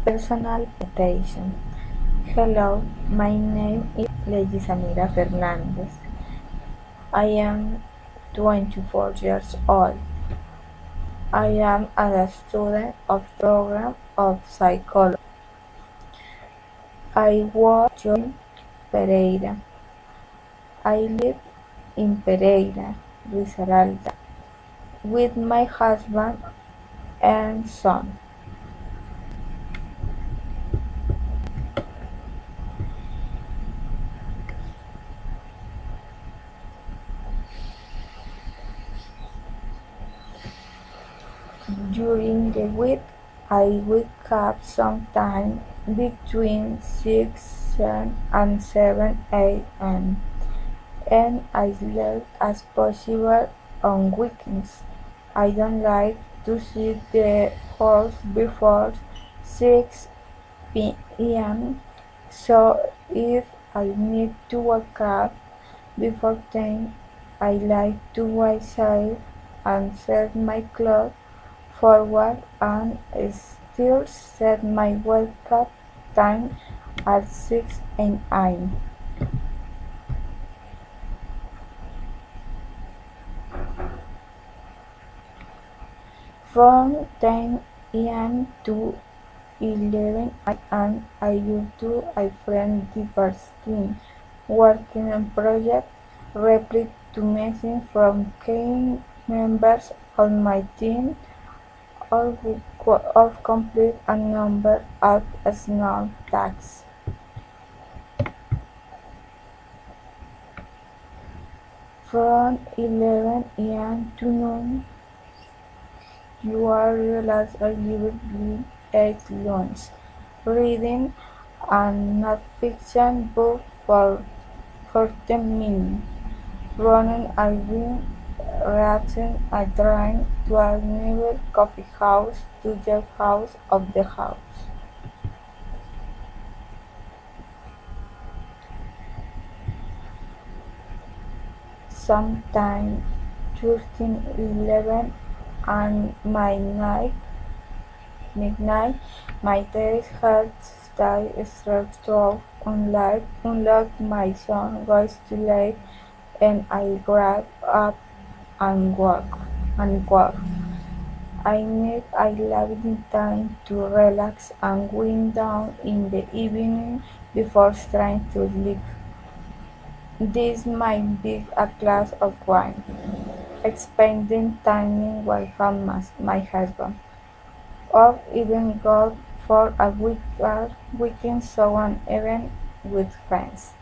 Personal presentation. Hello, my name is Leyi Samira Fernandez. I am 24 years old. I am a student of the program of psychology. I work in Pereira. I live in Pereira, Risaralda, with my husband and son. During the week, I wake up sometime between 6 and 7 a.m. and as late as possible on weekends. I don't like to see the house before 6 p.m. So if I need to wake up before 10, I like to wake safe and set my clock forward and still set my wake up time at 6 a.m. From 10 a.m. to 11 a.m. I used to friend diverse team, working on projects, reply to messages from key members on my team, or complete a number of small tasks. From 11 a.m. to noon, you are relaxed and usually eat lunch, reading a non-fiction book for 10 minutes, running a ring, raising a drink to a neighbor coffee house to the house of the house. Sometime 13:11 and midnight, my days had stayed straight through unlike my son goes to sleep and I grab up and walk. I need a little time to relax and wind down in the evening before trying to sleep. This might be a glass of wine, spending time with my husband, or even go for a weekend someone event with friends.